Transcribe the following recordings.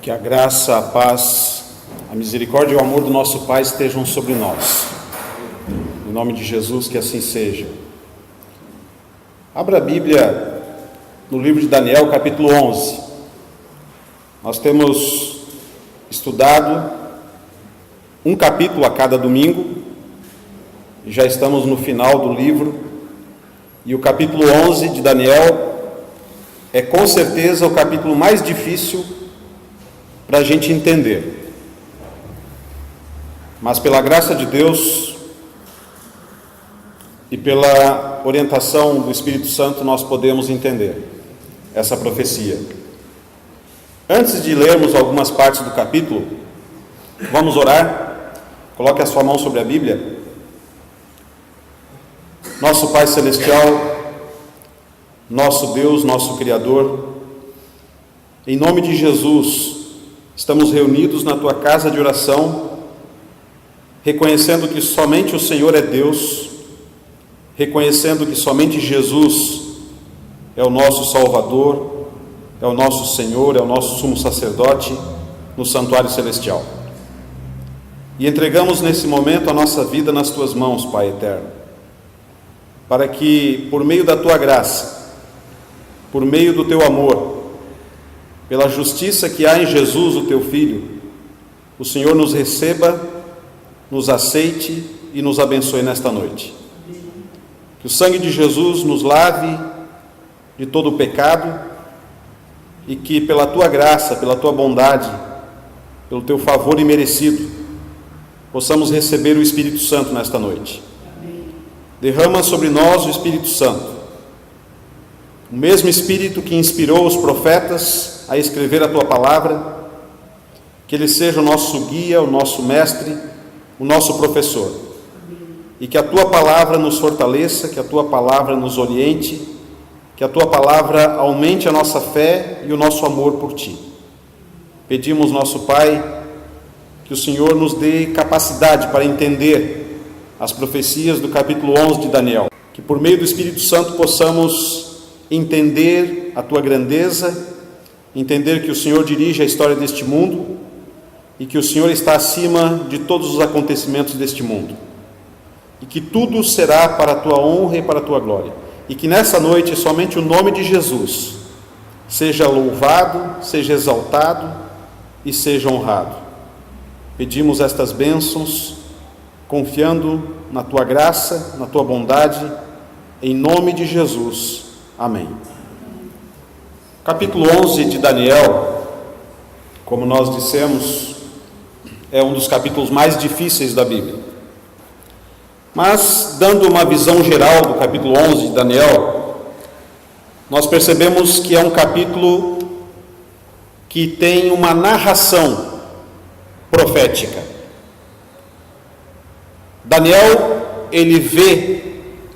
Que a graça, a paz, a misericórdia e o amor do nosso Pai estejam sobre nós. Em nome de Jesus, que assim seja. Abra a Bíblia no livro de Daniel, capítulo 11. Nós temos estudado um capítulo a cada domingo, e já estamos no final do livro, e o capítulo 11 de Daniel é com certeza o capítulo mais difícil para a gente entender. Mas pela graça de Deus e pela orientação do Espírito Santo nós podemos entender essa profecia. Antes de lermos algumas partes do capítulo, vamos orar. Coloque a sua mão sobre a Bíblia. Nosso Pai Celestial, nosso Deus, nosso Criador, em nome de Jesus, estamos reunidos na Tua casa de oração, reconhecendo que somente o Senhor é Deus, reconhecendo que somente Jesus é o nosso Salvador, é o nosso Senhor, é o nosso sumo sacerdote no santuário celestial. E entregamos nesse momento a nossa vida nas Tuas mãos, Pai eterno, para que, por meio da Tua graça, por meio do Teu amor, pela justiça que há em Jesus, o Teu Filho, o Senhor nos receba, nos aceite e nos abençoe nesta noite. Que o sangue de Jesus nos lave de todo o pecado e que pela Tua graça, pela Tua bondade, pelo Teu favor imerecido, possamos receber o Espírito Santo nesta noite. Derrama sobre nós o Espírito Santo, o mesmo Espírito que inspirou os profetas a escrever a Tua palavra, que Ele seja o nosso guia, o nosso mestre, o nosso professor, e que a Tua palavra nos fortaleça, que a Tua palavra nos oriente, que a Tua palavra aumente a nossa fé e o nosso amor por Ti. Pedimos, nosso Pai, que o Senhor nos dê capacidade para entender as profecias do capítulo 11 de Daniel, que por meio do Espírito Santo possamos entender a Tua grandeza, entender que o Senhor dirige a história deste mundo e que o Senhor está acima de todos os acontecimentos deste mundo e que tudo será para a Tua honra e para a Tua glória, e que nessa noite somente o nome de Jesus seja louvado, seja exaltado e seja honrado. Pedimos estas bênçãos confiando na Tua graça, na Tua bondade, em nome de Jesus. Amém. Capítulo 11 de Daniel, como nós dissemos, é um dos capítulos mais difíceis da Bíblia. Mas, dando uma visão geral do capítulo 11 de Daniel, nós percebemos que é um capítulo que tem uma narração profética. Daniel, ele vê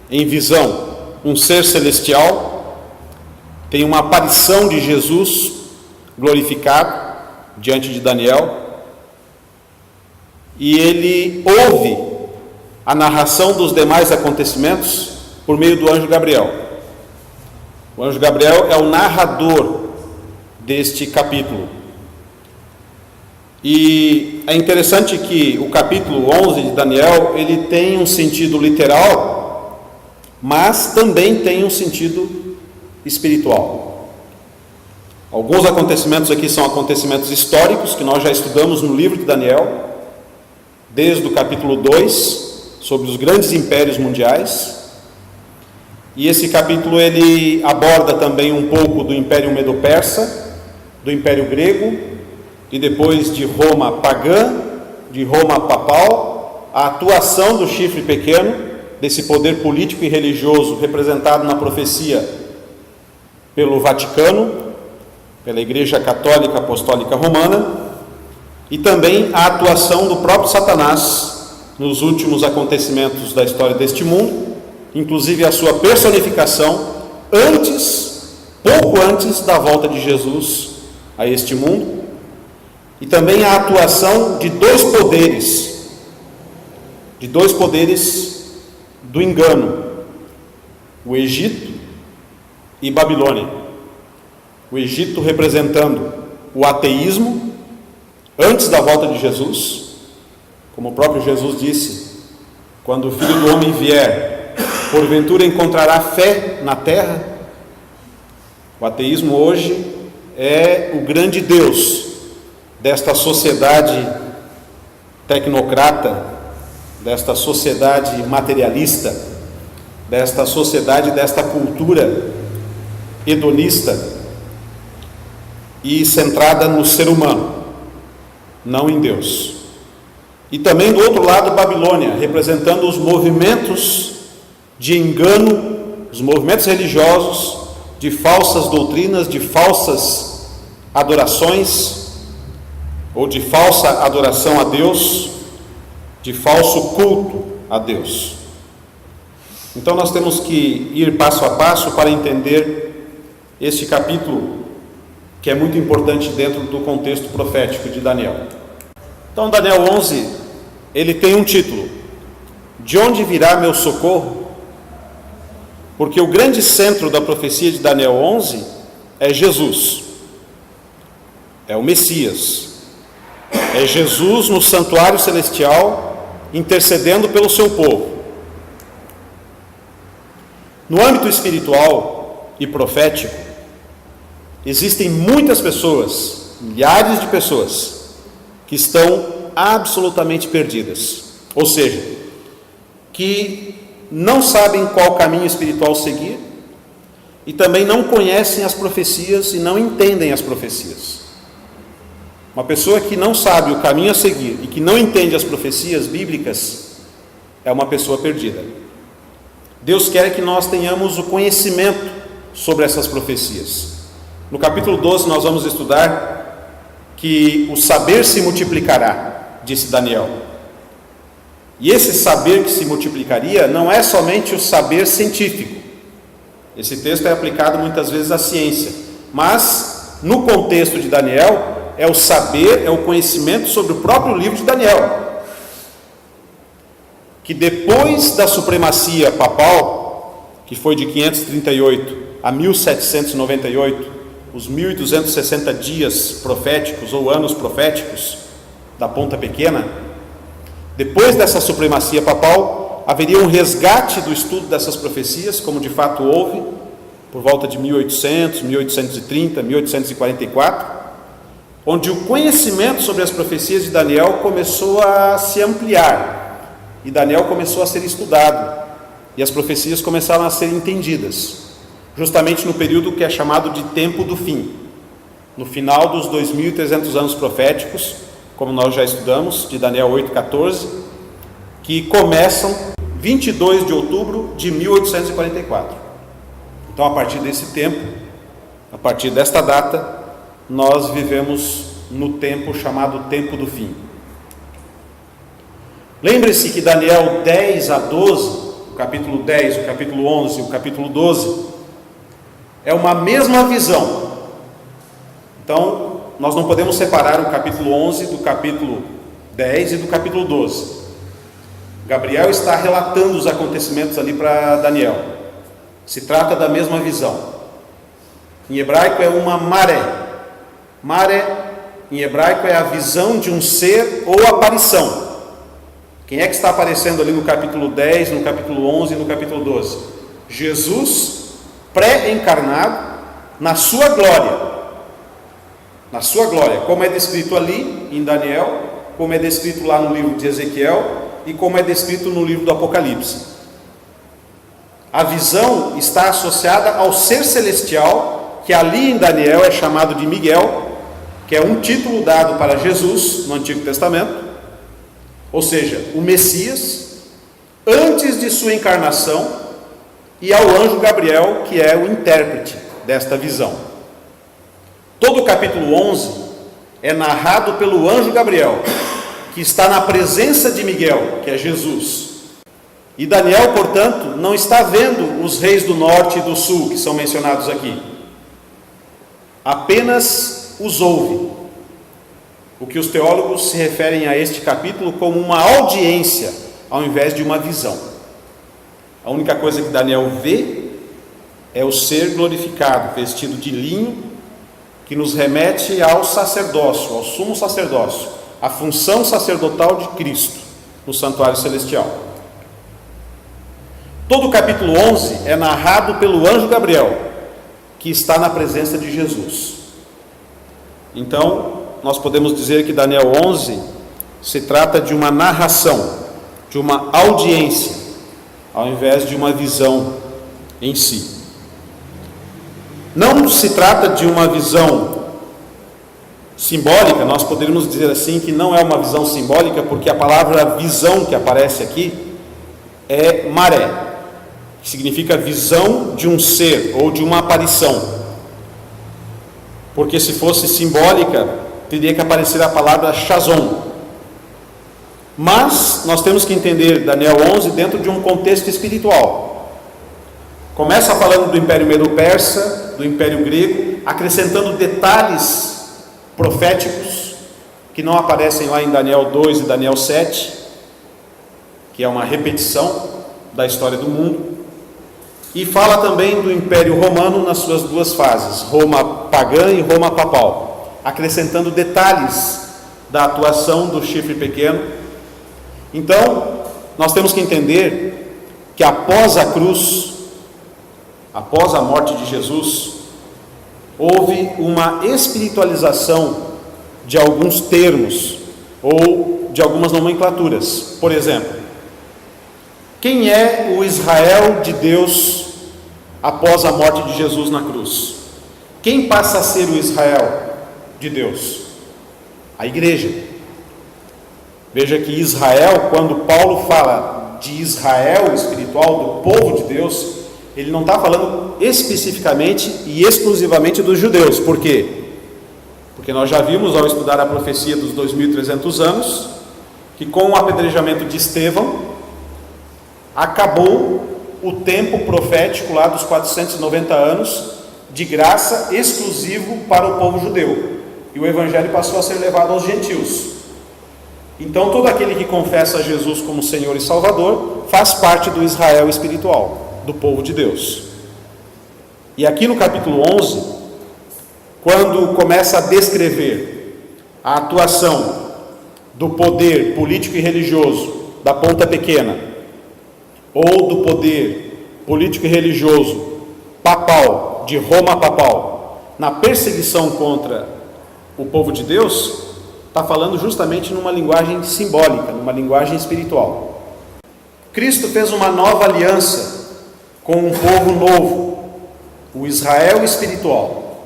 em visão um ser celestial, tem uma aparição de Jesus glorificado diante de Daniel, e ele ouve a narração dos demais acontecimentos por meio do anjo Gabriel. O anjo Gabriel é o narrador deste capítulo. E é interessante que o capítulo 11 de Daniel, ele tem um sentido literal, mas também tem um sentido espiritual. Alguns acontecimentos aqui são acontecimentos históricos que nós já estudamos no livro de Daniel, desde o capítulo 2, sobre os grandes impérios mundiais. E esse capítulo ele aborda também um pouco do Império Medo-Persa, do Império Grego, e depois de Roma pagã, de Roma papal, a atuação do chifre pequeno, desse poder político e religioso representado na profecia pelo Vaticano, pela Igreja Católica Apostólica Romana, e também a atuação do próprio Satanás nos últimos acontecimentos da história deste mundo, inclusive a sua personificação pouco antes da volta de Jesus a este mundo, e também a atuação de dois poderes do engano, o Egito e Babilônia. O Egito representando o ateísmo antes da volta de Jesus, como o próprio Jesus disse: quando o Filho do Homem vier, porventura encontrará fé na terra? O ateísmo hoje é o grande Deus desta sociedade tecnocrata, desta sociedade materialista, desta sociedade, desta cultura hedonista e centrada no ser humano, não em Deus. E também do outro lado, Babilônia, representando os movimentos de engano, os movimentos religiosos, de falsas doutrinas, de falsas adorações, ou de falsa adoração a Deus, de falso culto a Deus. Então nós temos que ir passo a passo para entender este capítulo, que é muito importante dentro do contexto profético de Daniel. Então Daniel 11, ele tem um título: De onde virá meu socorro? Porque o grande centro da profecia de Daniel 11 é Jesus, é o Messias, é Jesus no santuário celestial intercedendo pelo seu povo. No âmbito espiritual e profético, existem muitas pessoas, milhares de pessoas, que estão absolutamente perdidas, ou seja, que não sabem qual caminho espiritual seguir e também não conhecem as profecias e não entendem as profecias. Uma pessoa que não sabe o caminho a seguir e que não entende as profecias bíblicas é uma pessoa perdida. Deus quer que nós tenhamos o conhecimento sobre essas profecias. No capítulo 12 nós vamos estudar que o saber se multiplicará, disse Daniel. E esse saber que se multiplicaria não é somente o saber científico. Esse texto é aplicado muitas vezes à ciência, mas no contexto de Daniel é o saber, é o conhecimento sobre o próprio livro de Daniel, que depois da supremacia papal, que foi de 538 a 1798, os 1260 dias proféticos ou anos proféticos da Ponta Pequena, depois dessa supremacia papal, haveria um resgate do estudo dessas profecias, como de fato houve, por volta de 1800, 1830, 1844, onde o conhecimento sobre as profecias de Daniel começou a se ampliar, e Daniel começou a ser estudado, e as profecias começaram a ser entendidas, justamente no período que é chamado de tempo do fim, no final dos 2300 anos proféticos, como nós já estudamos, de Daniel 8,14, que começam 22 de outubro de 1844. Então, a partir desse tempo, a partir desta data, nós vivemos no tempo chamado tempo do fim. Lembre-se que Daniel 10 a 12, o capítulo 10, o capítulo 11 e o capítulo 12, é uma mesma visão. Então, nós não podemos separar o capítulo 11 do capítulo 10 e do capítulo 12. Gabriel está relatando os acontecimentos ali para Daniel. Se trata da mesma visão. Em hebraico é uma maré. Maré, em hebraico, é a visão de um ser ou aparição. Quem é que está aparecendo ali no capítulo 10, no capítulo 11 e no capítulo 12? Jesus, pré-encarnado, na sua glória. Na sua glória, como é descrito ali em Daniel, como é descrito lá no livro de Ezequiel e como é descrito no livro do Apocalipse. A visão está associada ao ser celestial, que ali em Daniel é chamado de Miguel, que é um título dado para Jesus no Antigo Testamento, ou seja, o Messias, antes de sua encarnação, e ao anjo Gabriel, que é o intérprete desta visão. Todo o capítulo 11 é narrado pelo anjo Gabriel, que está na presença de Miguel, que é Jesus. E Daniel, portanto, não está vendo os reis do norte e do sul, que são mencionados aqui. Apenas os ouve. O que os teólogos se referem a este capítulo como uma audiência, ao invés de uma visão. A única coisa que Daniel vê é o ser glorificado, vestido de linho, que nos remete ao sacerdócio, ao sumo sacerdócio, a função sacerdotal de Cristo no santuário celestial. Todo o capítulo 11 é narrado pelo anjo Gabriel, que está na presença de Jesus. Então, nós podemos dizer que Daniel 11 se trata de uma narração, de uma audiência, ao invés de uma visão em si. Não se trata de uma visão simbólica, nós poderíamos dizer assim que não é uma visão simbólica, porque a palavra visão que aparece aqui é maré, que significa visão de um ser ou de uma aparição. Porque se fosse simbólica, teria que aparecer a palavra Shazon. Mas nós temos que entender Daniel 11 dentro de um contexto espiritual. Começa falando do Império Medo-Persa, do Império Grego, acrescentando detalhes proféticos que não aparecem lá em Daniel 2 e Daniel 7, que é uma repetição da história do mundo. E fala também do Império Romano nas suas duas fases, Roma pagã e Roma papal, acrescentando detalhes da atuação do chifre pequeno. Então, nós temos que entender que após a cruz, após a morte de Jesus, houve uma espiritualização de alguns termos ou de algumas nomenclaturas. Por exemplo, quem é o Israel de Deus após a morte de Jesus na cruz? Quem passa a ser o Israel de Deus? A igreja. Veja que Israel, quando Paulo fala de Israel espiritual, do povo de Deus, ele não está falando especificamente e exclusivamente dos judeus. Por quê? Porque nós já vimos ao estudar a profecia dos 2300 anos, que com o apedrejamento de Estevão, acabou o tempo profético lá dos 490 anos, de graça exclusivo para o povo judeu. E o evangelho passou a ser levado aos gentios. Então todo aquele que confessa Jesus como Senhor e Salvador, faz parte do Israel espiritual, do povo de Deus. E aqui no capítulo 11, quando começa a descrever a atuação do poder político e religioso da Ponta Pequena, ou do poder político e religioso papal, de Roma papal, na perseguição contra o povo de Deus, está falando justamente numa linguagem simbólica, numa linguagem espiritual. Cristo fez uma nova aliança com um povo novo, o Israel espiritual,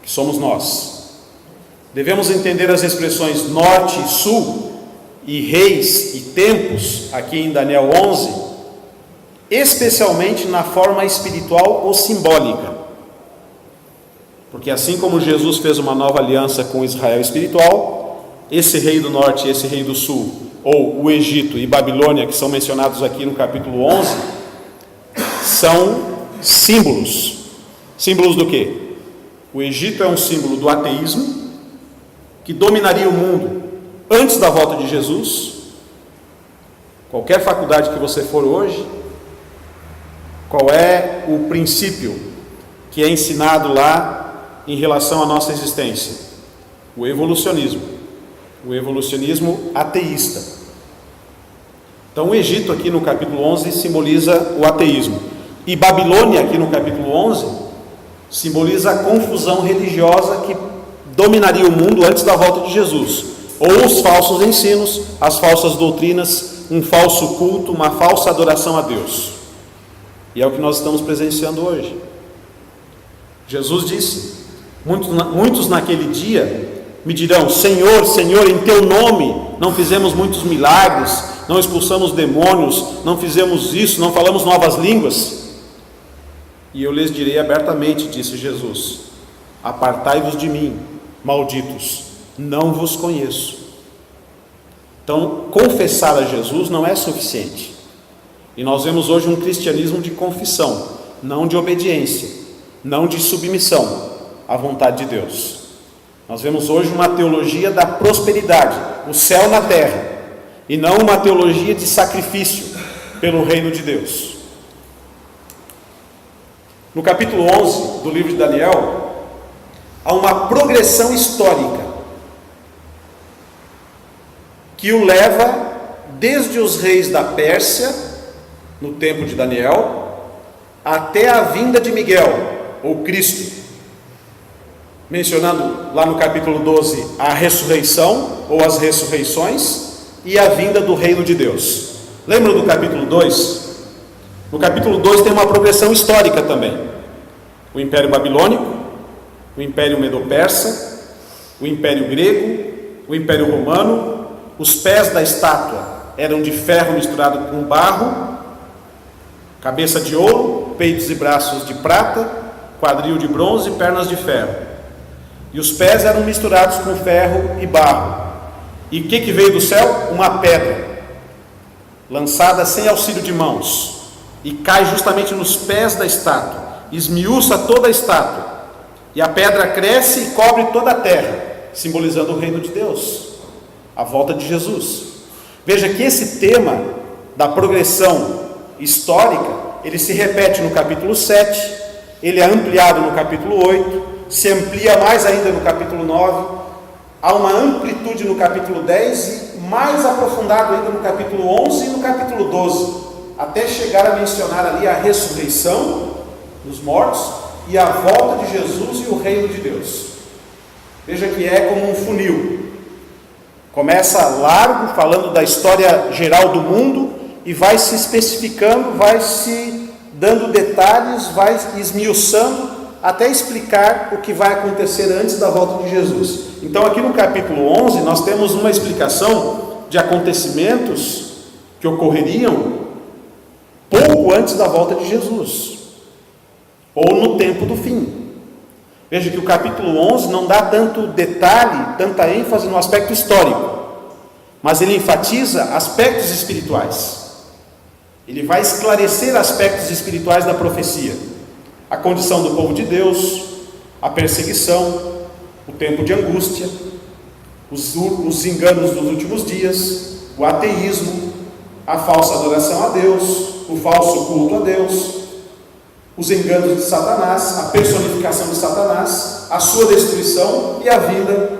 que somos nós. Devemos entender as expressões norte e sul, e reis e tempos, aqui em Daniel 11, especialmente na forma espiritual ou simbólica. Porque assim como Jesus fez uma nova aliança com Israel espiritual, esse rei do norte e esse rei do sul, ou o Egito e Babilônia, que são mencionados aqui no capítulo 11, são símbolos. Símbolos do quê? O Egito é um símbolo do ateísmo, que dominaria o mundo antes da volta de Jesus. Qualquer faculdade que você for hoje, qual é o princípio que é ensinado lá em relação à nossa existência? O evolucionismo. O evolucionismo ateísta. Então o Egito aqui no capítulo 11 simboliza o ateísmo. E Babilônia aqui no capítulo 11 simboliza a confusão religiosa que dominaria o mundo antes da volta de Jesus. Ou os falsos ensinos, as falsas doutrinas, um falso culto, uma falsa adoração a Deus. E é o que nós estamos presenciando hoje. Jesus disse: muitos naquele dia me dirão: Senhor, Senhor, em teu nome não fizemos muitos milagres, não expulsamos demônios, não fizemos isso, não falamos novas línguas? E eu lhes direi abertamente, disse Jesus: apartai-vos de mim, malditos, não vos conheço. Então, confessar a Jesus não é suficiente. E nós vemos hoje um cristianismo de confissão, não de obediência, não de submissão à vontade de Deus. Nós vemos hoje uma teologia da prosperidade, o céu na terra, e não uma teologia de sacrifício pelo reino de Deus. No capítulo 11 do livro de Daniel, a uma progressão histórica que o leva desde os reis da Pérsia, no tempo de Daniel, até a vinda de Miguel, ou Cristo, mencionando lá no capítulo 12 a ressurreição, ou as ressurreições, e a vinda do reino de Deus. Lembram do capítulo 2? No capítulo 2 tem uma progressão histórica também. O Império Babilônico, o Império Medo-Persa, o Império Grego, o Império Romano. Os pés da estátua eram de ferro misturado com barro, cabeça de ouro, peitos e braços de prata, quadril de bronze e pernas de ferro. E os pés eram misturados com ferro e barro. E o que veio do céu? Uma pedra, lançada sem auxílio de mãos, e cai justamente nos pés da estátua, esmiuça toda a estátua, e a pedra cresce e cobre toda a terra, simbolizando o reino de Deus, a volta de Jesus. Veja que esse tema da progressão histórica, ele se repete no capítulo 7, ele é ampliado no capítulo 8, se amplia mais ainda no capítulo 9, há uma amplitude no capítulo 10 e mais aprofundado ainda no capítulo 11 e no capítulo 12, até chegar a mencionar ali a ressurreição dos mortos e a volta de Jesus e o reino de Deus. Veja que é como um funil. Começa largo, falando da história geral do mundo, e vai se especificando, vai se dando detalhes, vai esmiuçando, até explicar o que vai acontecer antes da volta de Jesus. Então aqui no capítulo 11 nós temos uma explicação de acontecimentos que ocorreriam pouco antes da volta de Jesus, ou no tempo do fim. Veja que o capítulo 11 não dá tanto detalhe, tanta ênfase no aspecto histórico, mas ele enfatiza aspectos espirituais. Ele vai esclarecer aspectos espirituais da profecia: a condição do povo de Deus, a perseguição, o tempo de angústia, os enganos dos últimos dias, o ateísmo, a falsa adoração a Deus, o falso culto a Deus, os enganos de Satanás, a personificação de Satanás, a sua destruição e a vinda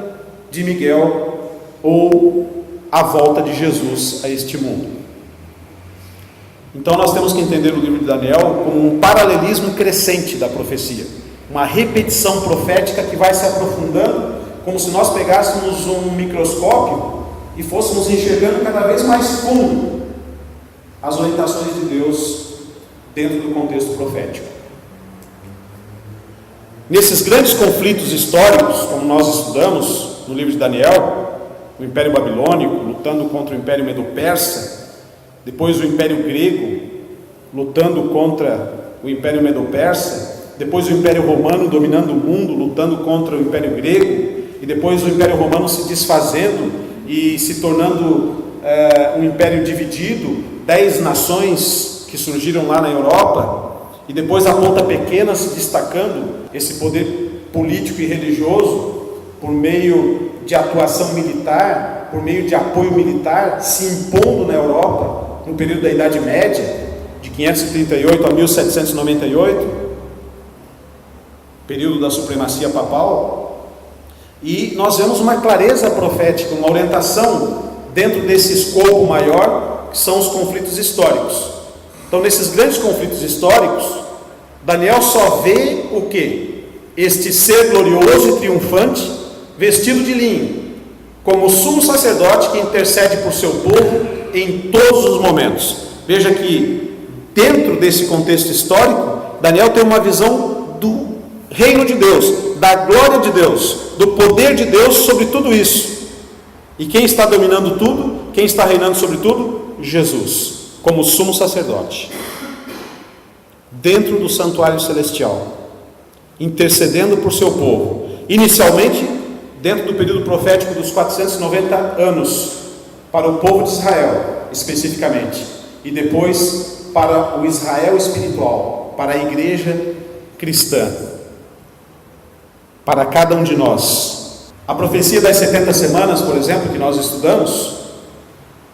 de Miguel, ou a volta de Jesus a este mundo. Então nós temos que entender o livro de Daniel como um paralelismo crescente da profecia, uma repetição profética que vai se aprofundando, como se nós pegássemos um microscópio e fôssemos enxergando cada vez mais fundo as orientações de Deus dentro do contexto profético. Nesses grandes conflitos históricos, como nós estudamos no livro de Daniel, o Império Babilônico lutando contra o Império Medo-Persa, depois o Império Grego lutando contra o Império Medo-Persa, depois o Império Romano dominando o mundo, lutando contra o Império Grego, e depois o Império Romano se desfazendo e se tornando um império dividido, 10 nações que surgiram lá na Europa, e depois a Ponta Pequena se destacando, esse poder político e religioso, por meio de atuação militar, por meio de apoio militar, se impondo na Europa, no período da Idade Média, de 538 a 1798, período da supremacia papal. E nós vemos uma clareza profética, uma orientação dentro desse escopo maior, que são os conflitos históricos. Então, nesses grandes conflitos históricos, Daniel só vê o quê? Este ser glorioso e triunfante, vestido de linho, como sumo sacerdote que intercede por seu povo em todos os momentos. Veja que, dentro desse contexto histórico, Daniel tem uma visão do reino de Deus, da glória de Deus, do poder de Deus sobre tudo isso. E quem está dominando tudo? Quem está reinando sobre tudo? Jesus, como sumo sacerdote, dentro do santuário celestial, intercedendo por seu povo, inicialmente dentro do período profético dos 490 anos, para o povo de Israel, especificamente, e depois para o Israel espiritual, para a igreja cristã, para cada um de nós. A profecia das 70 semanas, por exemplo, que nós estudamos,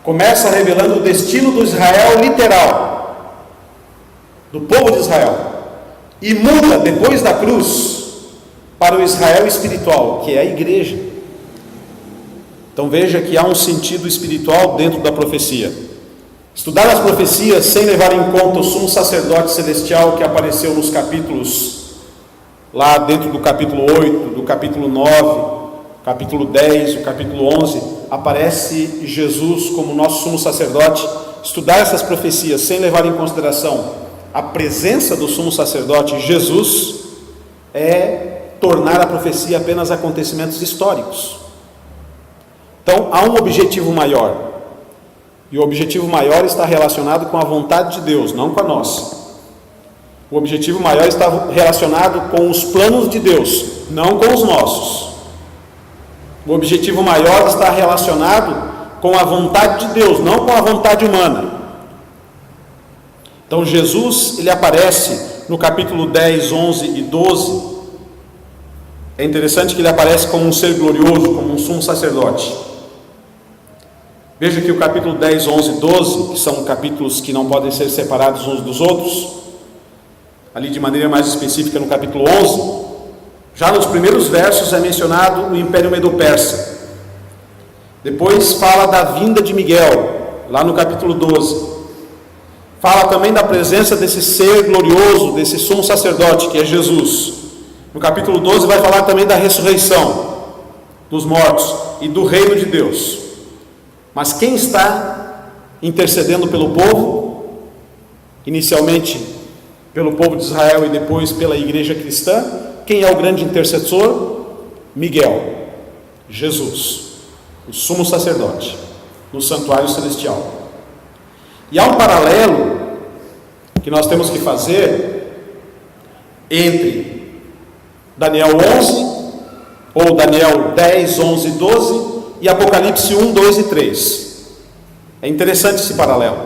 começa revelando o destino do Israel literal, do povo de Israel, e muda depois da cruz para o Israel espiritual, que é a igreja. Então veja que há um sentido espiritual dentro da profecia. Estudar as profecias sem levar em conta o sumo sacerdote celestial que apareceu nos capítulos, lá dentro do capítulo 8, do capítulo 9, capítulo 10, o capítulo 11, aparece Jesus como nosso sumo sacerdote. Estudar essas profecias sem levar em consideração a presença do sumo sacerdote Jesus é tornar a profecia apenas acontecimentos históricos. Então há um objetivo maior, e o objetivo maior está relacionado com a vontade de Deus, não com a nossa. O objetivo maior está relacionado com os planos de Deus, não com os nossos. O objetivo maior está relacionado com a vontade de Deus, não com a vontade humana. Então Jesus, ele aparece no capítulo 10, 11 e 12. É interessante que ele aparece como um ser glorioso, como um sumo sacerdote. Veja que o capítulo 10, 11 e 12, que são capítulos que não podem ser separados uns dos outros, ali de maneira mais específica no capítulo 11, já nos primeiros versos é mencionado o Império Medo-Persa. Depois fala da vinda de Miguel, lá no capítulo 12. Fala também da presença desse ser glorioso, desse sumo sacerdote, que é Jesus. No capítulo 12 vai falar também da ressurreição dos mortos e do reino de Deus. Mas quem está intercedendo pelo povo? Inicialmente pelo povo de Israel e depois pela igreja cristã. Quem é o grande intercessor? Miguel, Jesus, o sumo sacerdote, no santuário celestial. E há um paralelo que nós temos que fazer entre Daniel 11, ou Daniel 10, 11 e 12, e Apocalipse 1, 2 e 3. É interessante esse paralelo,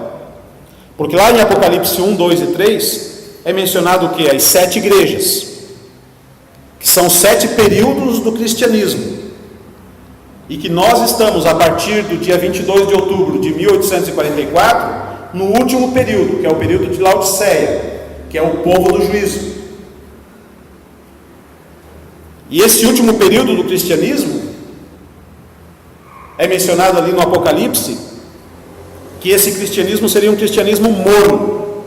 porque lá em Apocalipse 1, 2 e 3 é mencionado o que? As 7 igrejas, que são 7 períodos do cristianismo, e que nós estamos, a partir do dia 22 de outubro de 1844, no último período, que é o período de Laodiceia, que é o povo do juízo. E esse último período do cristianismo é mencionado ali no Apocalipse, que esse cristianismo seria um cristianismo morno,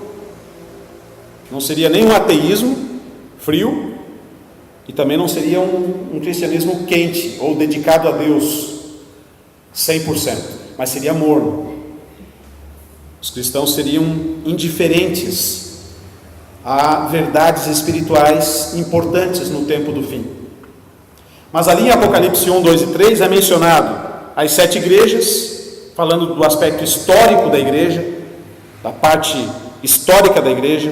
não seria nem um ateísmo frio, e também não seria um cristianismo quente, ou dedicado a Deus 100%, mas seria morno. Os cristãos seriam indiferentes a verdades espirituais importantes no tempo do fim. Mas ali em Apocalipse 1, 2 e 3 é mencionado as 7 igrejas, falando do aspecto histórico da igreja, da parte histórica da igreja.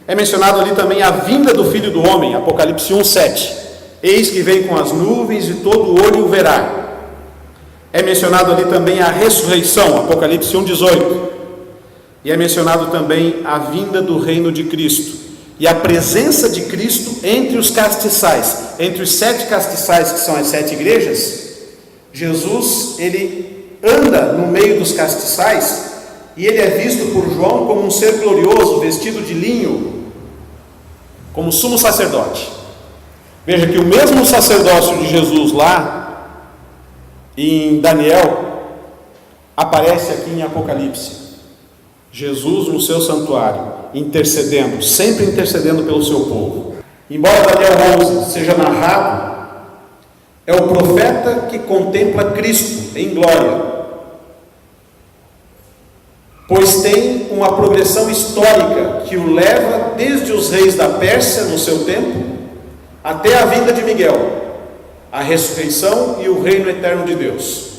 É mencionado ali também a vinda do Filho do Homem, Apocalipse 1, 7. Eis que vem com as nuvens e todo olho o verá. É mencionado ali também a ressurreição, Apocalipse 1, 18. E é mencionado também a vinda do reino de Cristo e a presença de Cristo entre os castiçais, entre os 7 castiçais, que são as 7 igrejas. Jesus, ele anda no meio dos castiçais, e ele é visto por João como um ser glorioso, vestido de linho, como sumo sacerdote. Veja que o mesmo sacerdócio de Jesus lá em Daniel aparece aqui em Apocalipse. Jesus no seu santuário, intercedendo, sempre intercedendo pelo seu povo. Embora Daniel 11 seja narrado, é o profeta que contempla Cristo em glória, pois tem uma progressão histórica que o leva desde os reis da Pérsia no seu tempo até a vinda de Miguel, a ressurreição e o reino eterno de Deus.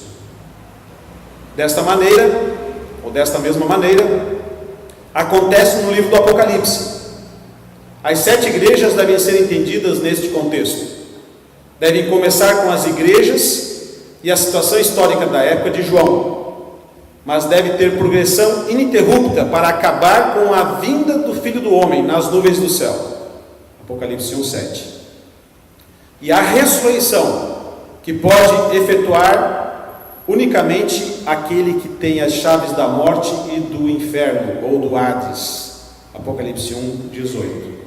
Desta maneira, ou desta mesma maneira, acontece no livro do Apocalipse. As 7 igrejas devem ser entendidas neste contexto. Devem começar com as igrejas e a situação histórica da época de João, mas deve ter progressão ininterrupta para acabar com a vinda do Filho do Homem nas nuvens do céu. Apocalipse 1, 7. E a ressurreição, que pode efetuar unicamente aquele que tem as chaves da morte e do inferno, ou do Hades. Apocalipse 1, 18.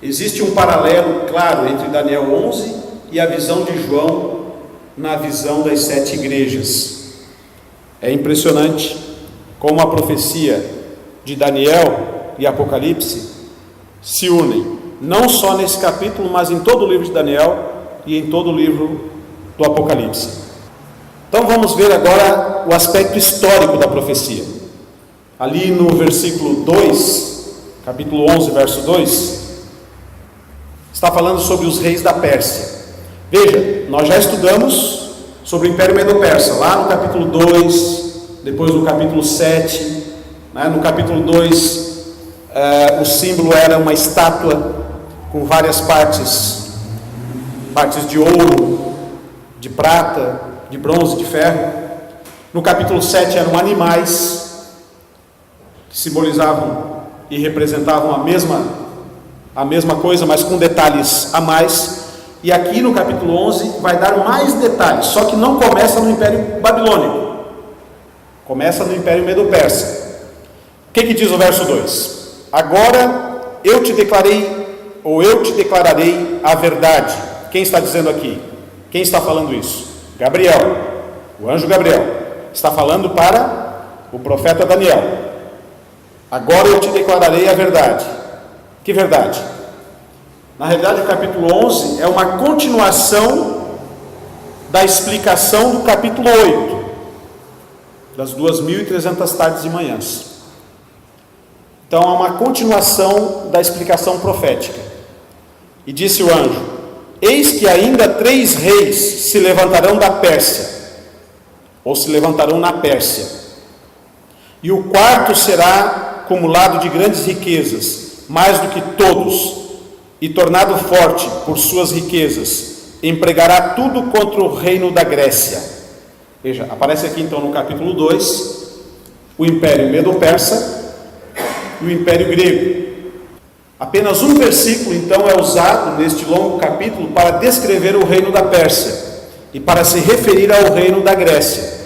Existe um paralelo claro entre Daniel 11 e a visão de João na visão das 7 igrejas. É impressionante como a profecia de Daniel e Apocalipse se unem, não só nesse capítulo, mas em todo o livro de Daniel e em todo o livro do Apocalipse. Então vamos ver agora o aspecto histórico da profecia. Ali no versículo 2, capítulo 11, verso 2, está falando sobre os reis da Pérsia. Veja, nós já estudamos sobre o Império Medo-Persa, lá no capítulo 2, depois no capítulo 7, no capítulo 2, o símbolo era uma estátua com várias partes de ouro, de prata, de bronze, de ferro. No capítulo 7 eram animais que simbolizavam e representavam a mesma coisa, mas com detalhes a mais. E aqui no capítulo 11 vai dar mais detalhes, só que não começa no Império Babilônico, começa no Império Medo-Persa. O que diz o verso 2? Agora eu te declararei a verdade. Quem está dizendo aqui? Quem está falando isso? Gabriel, o anjo Gabriel, está falando para o profeta Daniel. Agora eu te declararei a verdade. Que verdade? Na realidade, o capítulo 11 é uma continuação da explicação do capítulo 8, das 2.300 tardes e manhãs. Então, é uma continuação da explicação profética. E disse o anjo: eis que ainda 3 reis se levantarão da Pérsia, ou se levantarão na Pérsia, e o 4º será cumulado de grandes riquezas, mais do que todos, e tornado forte por suas riquezas, empregará tudo contra o reino da Grécia. Veja, aparece aqui então no capítulo 2, o Império Medo-Persa e o Império Grego. Apenas um versículo então é usado neste longo capítulo para descrever o reino da Pérsia e para se referir ao reino da Grécia.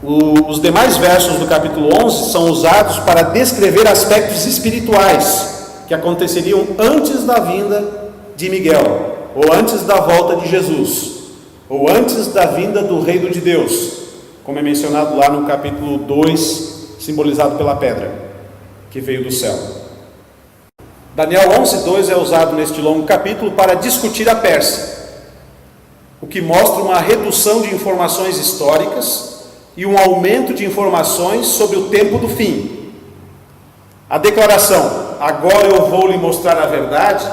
Os demais versos do capítulo 11 são usados para descrever aspectos espirituais que aconteceriam antes da vinda de Miguel, ou antes da volta de Jesus, ou antes da vinda do reino de Deus, como é mencionado lá no capítulo 2, simbolizado pela pedra que veio do céu. Daniel 11:2 é usado neste longo capítulo para discutir a Pérsia, o que mostra uma redução de informações históricas e um aumento de informações sobre o tempo do fim. A declaração, agora eu vou lhe mostrar a verdade,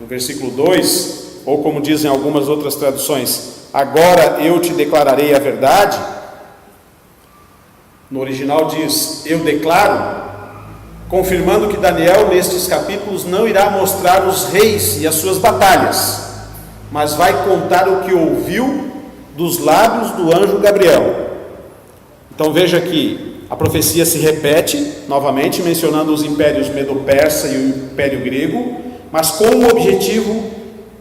no versículo 2, ou como dizem algumas outras traduções, agora eu te declararei a verdade, no original diz, eu declaro, confirmando que Daniel, nestes capítulos, não irá mostrar os reis e as suas batalhas, mas vai contar o que ouviu dos lábios do anjo Gabriel. Então veja que a profecia se repete, novamente, mencionando os impérios Medo-Persa e o Império Grego, mas com o objetivo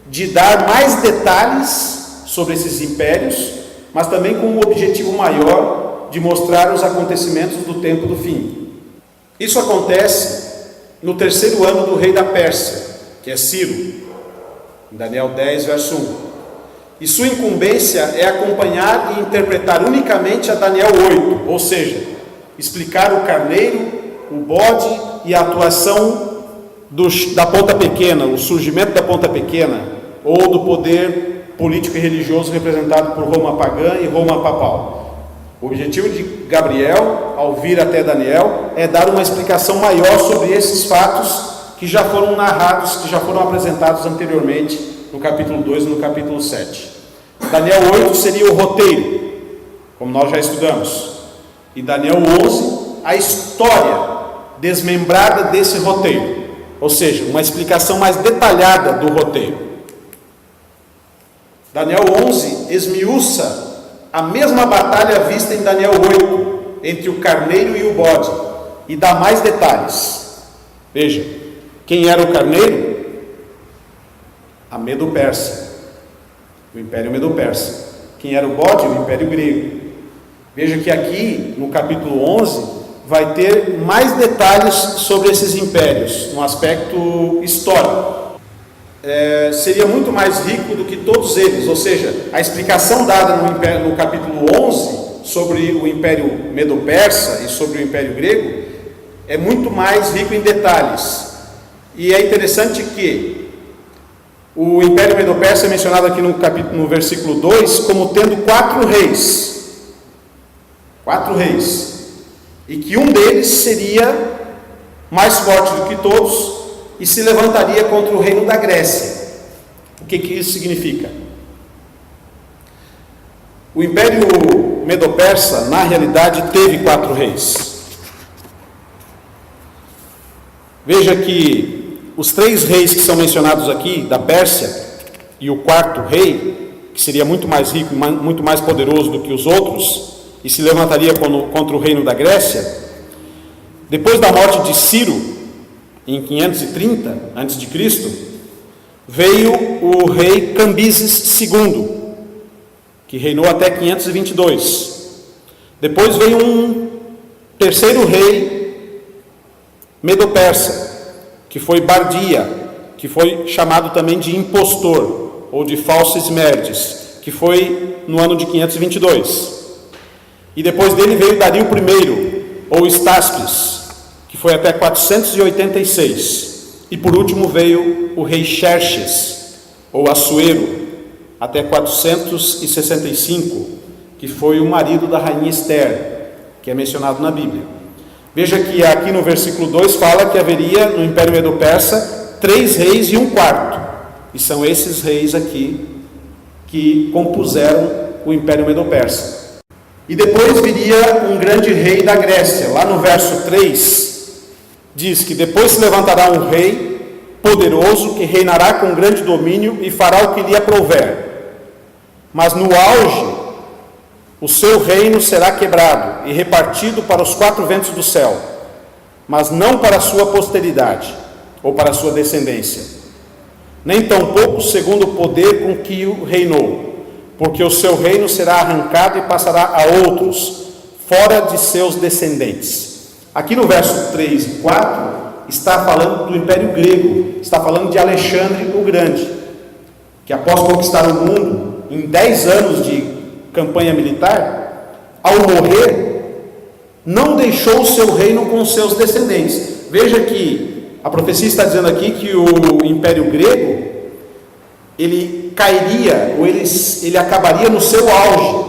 de dar mais detalhes sobre esses impérios, mas também com um objetivo maior de mostrar os acontecimentos do tempo do fim. Isso acontece no 3º ano do rei da Pérsia, que é Ciro, em Daniel 10, verso 1. E sua incumbência é acompanhar e interpretar unicamente a Daniel 8, ou seja, explicar o carneiro, o bode e a atuação da ponta pequena, o surgimento da ponta pequena, ou do poder político e religioso representado por Roma pagã e Roma papal. O objetivo de Gabriel, ao vir até Daniel, é dar uma explicação maior sobre esses fatos que já foram narrados, que já foram apresentados anteriormente no capítulo 2 e no capítulo 7. Daniel 8 seria o roteiro, como nós já estudamos, e Daniel 11, a história desmembrada desse roteiro, ou seja, uma explicação mais detalhada do roteiro. Daniel 11 esmiuça a mesma batalha vista em Daniel 8, entre o carneiro e o bode, e dá mais detalhes. Veja, quem era o carneiro? A Medo-Persa, o Império Medo-Persa. Quem era o bode? O Império Grego. Veja que aqui, no capítulo 11, vai ter mais detalhes sobre esses impérios, no aspecto histórico. Seria muito mais rico do que todos eles, ou seja, a explicação dada no capítulo 11 sobre o Império Medo-Persa e sobre o Império Grego é muito mais rico em detalhes. E é interessante que o Império Medo-Persa é mencionado aqui no versículo 2 como tendo 4 reis. 4 reis. E que um deles seria mais forte do que todos e se levantaria contra o reino da Grécia. O que isso significa? O Império Medo-Persa, na realidade, teve 4 reis. Veja que os 3 reis que são mencionados aqui, da Pérsia, e o 4º rei, que seria muito mais rico e muito mais poderoso do que os outros, e se levantaria contra o reino da Grécia, depois da morte de Ciro, em 530 a.C., veio o rei Cambises II, que reinou até 522. Depois veio um 3º rei Medo-Persa, que foi Bardia, que foi chamado também de impostor, ou de Falsis Merdes, que foi no ano de 522. E depois dele veio Dario I, ou Estaspes, que foi até 486. E por último veio o rei Xerxes, ou Assuero, até 465, que foi o marido da rainha Esther, que é mencionado na Bíblia. Veja que aqui no versículo 2 fala que haveria no Império Medo-Persa 3 reis e um 4º. E são esses reis aqui que compuseram o Império Medo-Persa. E depois viria um grande rei da Grécia. Lá no verso 3, diz que depois se levantará um rei poderoso que reinará com grande domínio e fará o que lhe aprouver. Mas no auge, o seu reino será quebrado e repartido para os 4 ventos do céu, mas não para a sua posteridade, ou para a sua descendência, nem tampouco segundo o poder com que o reinou, porque o seu reino será arrancado e passará a outros, fora de seus descendentes. Aqui no verso 3 e 4, está falando do Império Grego, está falando de Alexandre o Grande, que após conquistar o mundo, em 10 anos de campanha militar, ao morrer, não deixou o seu reino com seus descendentes. Veja que a profecia está dizendo aqui que o Império Grego, ele cairia, ou ele acabaria no seu auge.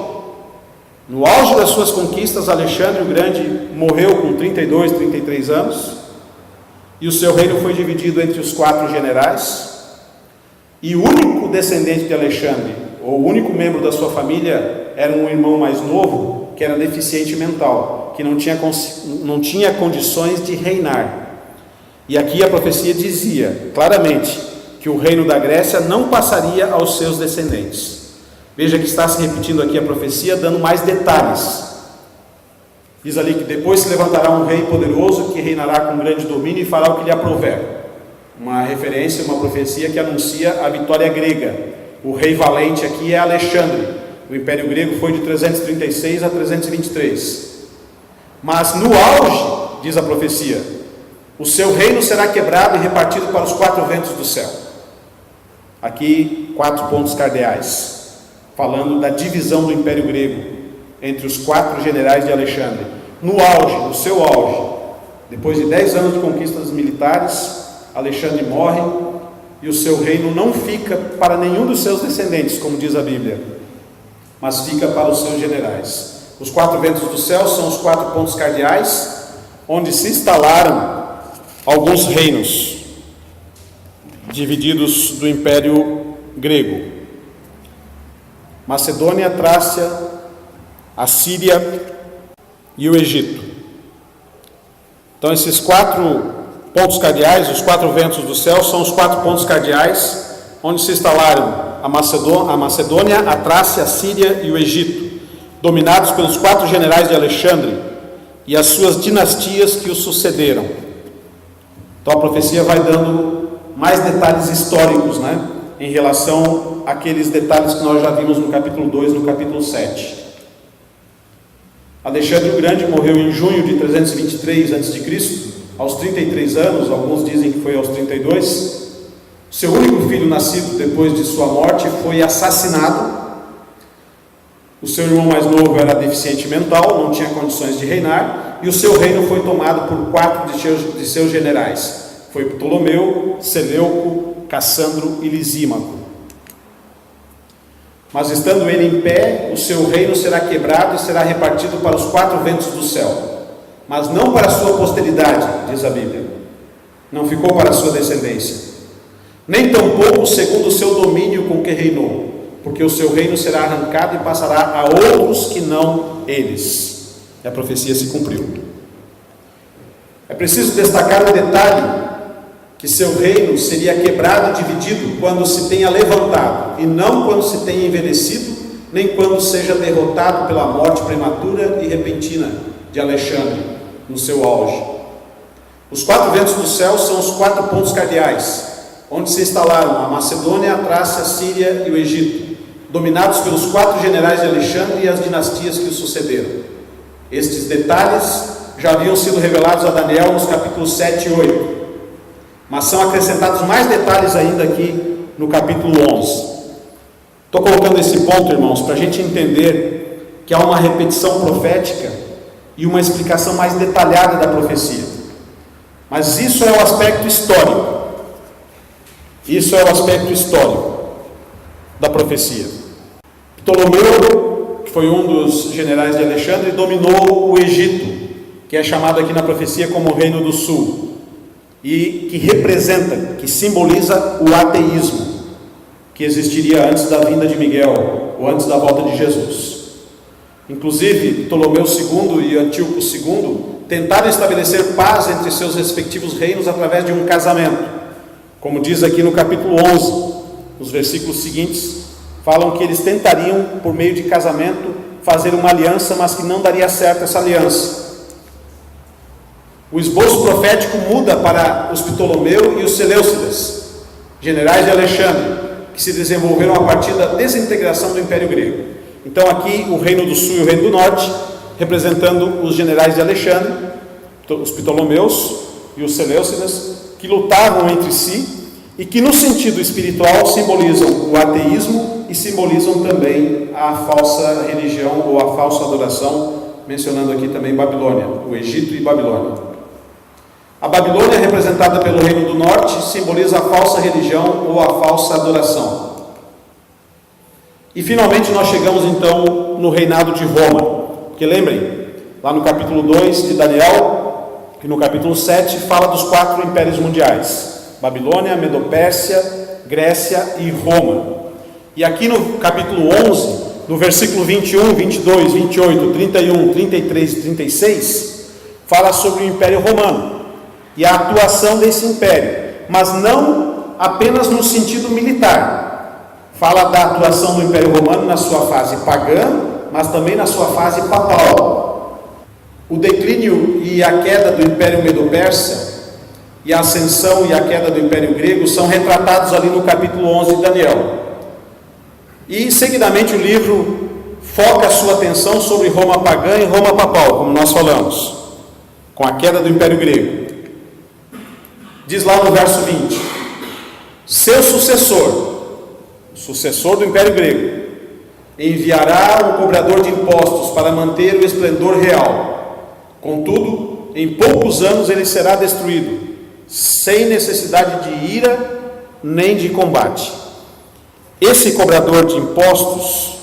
No auge das suas conquistas, Alexandre o Grande morreu com 32, 33 anos, e o seu reino foi dividido entre os 4 generais, e o único descendente de Alexandre, ou o único membro da sua família, era um irmão mais novo, que era deficiente mental, que não tinha condições de reinar. E aqui a profecia dizia claramente que o reino da Grécia não passaria aos seus descendentes. Veja que está se repetindo aqui a profecia, dando mais detalhes. Diz ali que depois se levantará um rei poderoso que reinará com grande domínio e fará o que lhe aprouver. Uma referência, uma profecia que anuncia a vitória grega. O rei valente aqui é Alexandre. O Império Grego foi de 336 a 323. Mas no auge, diz a profecia, o seu reino será quebrado e repartido para os 4 ventos do céu. Aqui 4 pontos cardeais, falando da divisão do Império Grego entre os 4 generais de Alexandre. No auge, no seu auge, depois de 10 anos de conquistas militares, Alexandre morre e o seu reino não fica para nenhum dos seus descendentes, como diz a Bíblia, mas fica para os seus generais. Os 4 ventos do céu são os 4 pontos cardeais, onde se instalaram alguns reinos divididos do Império Grego: Macedônia, Trácia, a Síria e o Egito. Então esses 4 pontos cardeais, os 4 ventos do céu, são os 4 pontos cardeais onde se instalaram a Macedônia, a Trácia, a Síria e o Egito, dominados pelos 4 generais de Alexandre e as suas dinastias que o sucederam. Então a profecia vai dando mais detalhes históricos, em relação àqueles detalhes que nós já vimos no capítulo 2 e no capítulo 7. Alexandre o Grande morreu em junho de 323 a.C., aos 33 anos, alguns dizem que foi aos 32. Seu único filho nascido depois de sua morte foi assassinado. O seu irmão mais novo era deficiente mental, não tinha condições de reinar, e o seu reino foi tomado por 4 de seus generais. Foi Ptolomeu, Seleuco, Cassandro e Lisímaco. Mas estando ele em pé, o seu reino será quebrado e será repartido para os 4 ventos do céu, mas não para a sua posteridade, diz a Bíblia. Não ficou para a sua descendência, nem tampouco segundo o seu domínio com que reinou, porque o seu reino será arrancado e passará a outros que não eles. E a profecia se cumpriu. É preciso destacar um detalhe, que seu reino seria quebrado e dividido quando se tenha levantado, e não quando se tenha envelhecido, nem quando seja derrotado pela morte prematura e repentina de Alexandre, no seu auge. Os 4 ventos do céu são os 4 pontos cardeais, onde se instalaram a Macedônia, a Trácia, a Síria e o Egito, dominados pelos 4 generais de Alexandre e as dinastias que o sucederam. Estes detalhes já haviam sido revelados a Daniel nos capítulos 7 e 8, mas são acrescentados mais detalhes ainda aqui no capítulo 11. Estou colocando esse ponto, irmãos, para a gente entender que há uma repetição profética e uma explicação mais detalhada da profecia. Mas isso é o aspecto histórico. Isso é o aspecto histórico da profecia. Ptolomeu, que foi um dos generais de Alexandre, dominou o Egito, que é chamado aqui na profecia como o Reino do Sul, e que representa, que simboliza o ateísmo que existiria antes da vinda de Miguel, ou antes da volta de Jesus. Inclusive, Ptolomeu II e Antíoco II tentaram estabelecer paz entre seus respectivos reinos através de um casamento, como diz aqui no capítulo 11, os versículos seguintes, falam que eles tentariam, por meio de casamento, fazer uma aliança, mas que não daria certo essa aliança. O esboço profético muda para os Ptolomeu e os Seleucidas, generais de Alexandre, que se desenvolveram a partir da desintegração do Império Grego. Então aqui o Reino do Sul e o Reino do Norte, representando os generais de Alexandre, os Ptolomeus e os Seleucidas, que lutavam entre si e que no sentido espiritual simbolizam o ateísmo e simbolizam também a falsa religião ou a falsa adoração, mencionando aqui também Babilônia, o Egito e Babilônia. A Babilônia, representada pelo Reino do Norte, simboliza a falsa religião ou a falsa adoração. E finalmente nós chegamos então no reinado de Roma, porque lembrem, lá no capítulo 2 de Daniel e no capítulo 7 fala dos 4 impérios mundiais: Babilônia, Medopérsia, Grécia e Roma. E aqui no capítulo 11, no versículo 21, 22, 28, 31, 33 e 36, fala sobre o Império Romano e a atuação desse império, mas não apenas no sentido militar. Fala da atuação do Império Romano na sua fase pagã, mas também na sua fase papal. O declínio e a queda do Império Medo-Persa e a ascensão e a queda do Império Grego são retratados ali no capítulo 11 de Daniel. E seguidamente o livro foca a sua atenção sobre Roma pagã e Roma papal, como nós falamos, com a queda do Império Grego. Diz lá no verso 20: seu sucessor do Império Grego, enviará um cobrador de impostos para manter o esplendor real. Contudo, em poucos anos ele será destruído, sem necessidade de ira nem de combate. Esse cobrador de impostos,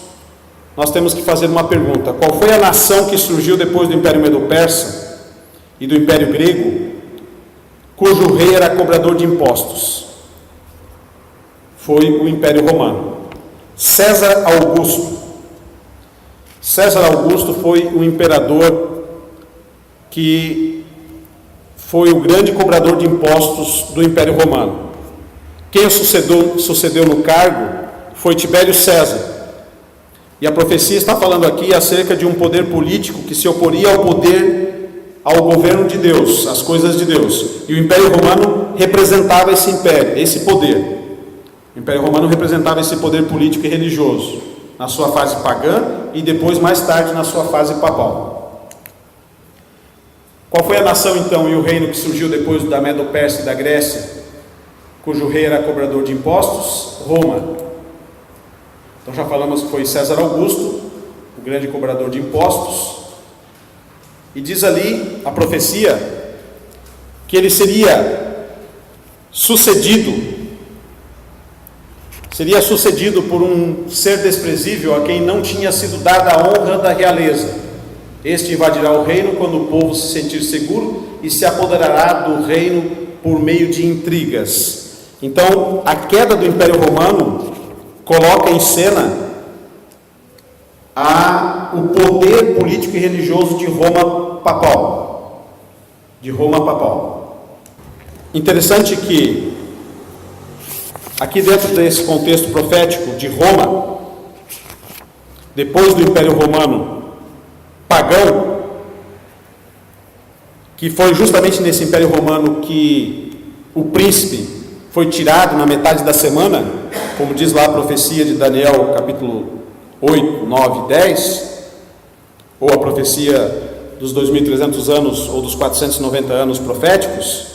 nós temos que fazer uma pergunta: qual foi a nação que surgiu depois do Império Medo-Persa e do Império Grego, cujo rei era cobrador de impostos? Foi o Império Romano. César Augusto. César Augusto foi o imperador que foi o grande cobrador de impostos do Império Romano. Quem o sucedeu no cargo foi Tibério César. E a profecia está falando aqui acerca de um poder político que se oporia ao governo de Deus, às coisas de Deus. E o Império Romano representava esse império, esse poder. O Império Romano representava esse poder político e religioso, na sua fase pagã e depois, mais tarde, na sua fase papal. Qual foi a nação então e o reino que surgiu depois da Medo-Pérsia e da Grécia, cujo rei era cobrador de impostos? Roma. Então já falamos que foi César Augusto, o grande cobrador de impostos, e diz ali a profecia que ele seria sucedido por um ser desprezível a quem não tinha sido dada a honra da realeza. Este invadirá o reino quando o povo se sentir seguro e se apoderará do reino por meio de intrigas. Então, a queda do Império Romano coloca em cena o poder político e religioso de Roma papal. Interessante que aqui dentro desse contexto profético de Roma, depois do Império Romano pagão, que foi justamente nesse Império Romano que o príncipe foi tirado na metade da semana, como diz lá a profecia de Daniel, capítulo 8, 9 e 10, ou a profecia dos 2.300 anos, ou dos 490 anos proféticos.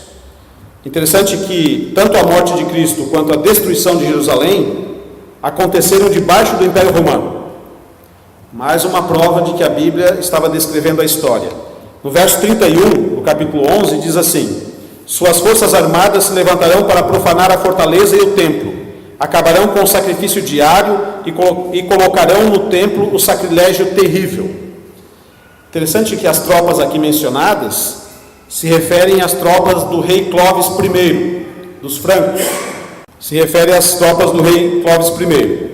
Interessante que tanto a morte de Cristo quanto a destruição de Jerusalém aconteceram debaixo do Império Romano. Mais uma prova de que a Bíblia estava descrevendo a história. No verso 31, do capítulo 11, diz assim: suas forças armadas se levantarão para profanar a fortaleza e o templo, acabarão com o sacrifício diário e colocarão no templo o sacrilégio terrível. Interessante que as tropas aqui mencionadas se referem às tropas do rei Clovis I, dos francos. Se refere às tropas do rei Clovis I,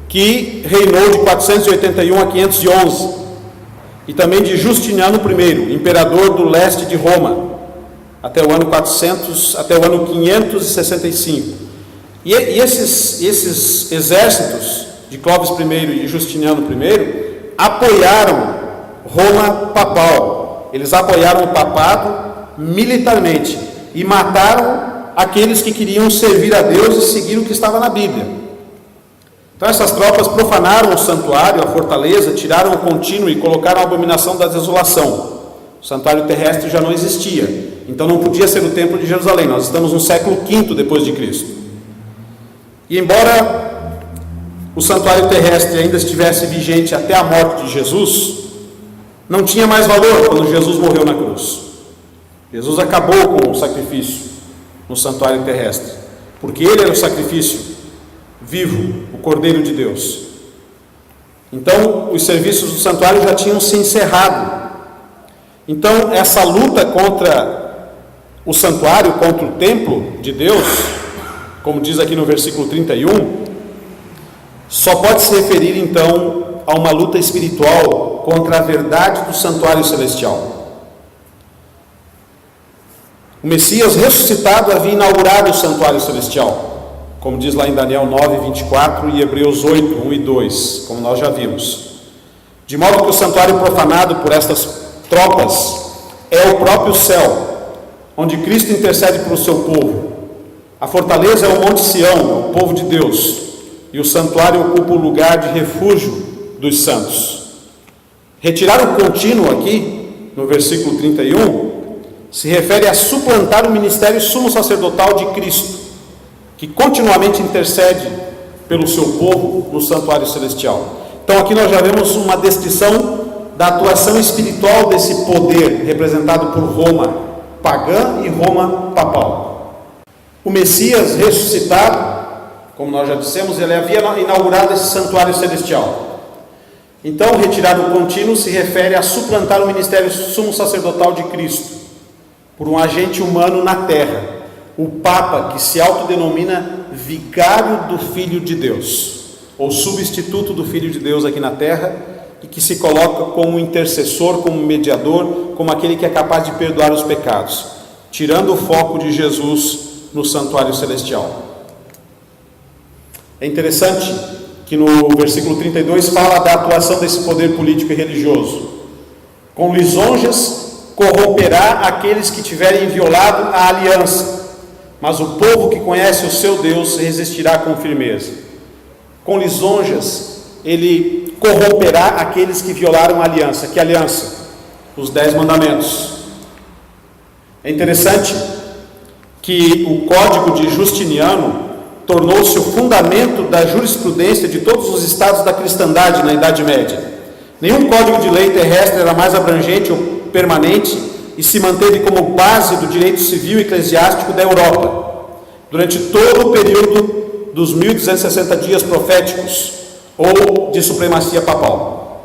que reinou de 481 a 511, e também de Justiniano I, imperador do leste de Roma, até o ano 565. E esses exércitos de Clovis I e de Justiniano I apoiaram Roma papal. Eles apoiaram o papado militarmente e mataram aqueles que queriam servir a Deus e seguir o que estava na Bíblia. Então essas tropas profanaram o santuário, a fortaleza, tiraram o contínuo e colocaram a abominação da desolação. O santuário terrestre já não existia, então não podia ser o templo de Jerusalém. Nós estamos no século V depois de Cristo. E embora o santuário terrestre ainda estivesse vigente até a morte de Jesus, não tinha mais valor quando Jesus morreu na cruz. Jesus acabou com o sacrifício no santuário terrestre, porque ele era o sacrifício vivo, o Cordeiro de Deus. Então os serviços do santuário já tinham se encerrado. Então essa luta contra o santuário, contra o templo de Deus, como diz aqui no versículo 31, só pode se referir então a uma luta espiritual contra a verdade do santuário celestial. O Messias ressuscitado havia inaugurado o santuário celestial, como diz lá em Daniel 9, 24 e Hebreus 8, 1 e 2, como nós já vimos. De modo que o santuário profanado por estas tropas é o próprio céu, onde Cristo intercede pelo seu povo. A fortaleza é o Monte Sião, o povo de Deus, e o santuário ocupa o lugar de refúgio dos santos. Retirar o contínuo aqui, no versículo 31, se refere a suplantar o ministério sumo sacerdotal de Cristo, que continuamente intercede pelo seu povo no santuário celestial. Então aqui nós já vemos uma descrição da atuação espiritual desse poder representado por Roma pagã e Roma papal. O Messias ressuscitado, como nós já dissemos, ele havia inaugurado esse santuário celestial. Então, retirar o contínuo se refere a suplantar o ministério sumo sacerdotal de Cristo por um agente humano na terra, o Papa, que se autodenomina vigário do Filho de Deus, ou substituto do Filho de Deus aqui na terra, e que se coloca como intercessor, como mediador, como aquele que é capaz de perdoar os pecados, tirando o foco de Jesus no santuário celestial. É interessante que no versículo 32 fala da atuação desse poder político e religioso. Com lisonjas corromperá aqueles que tiverem violado a aliança, mas o povo que conhece o seu Deus resistirá com firmeza. Com lisonjas ele corromperá aqueles que violaram a aliança. Que aliança? Os 10 mandamentos. É interessante que o Código de Justiniano tornou-se o fundamento da jurisprudência de todos os estados da cristandade na Idade Média. Nenhum código de lei terrestre era mais abrangente ou permanente e se manteve como base do direito civil e eclesiástico da Europa durante todo o período dos 1260 dias proféticos ou de supremacia papal.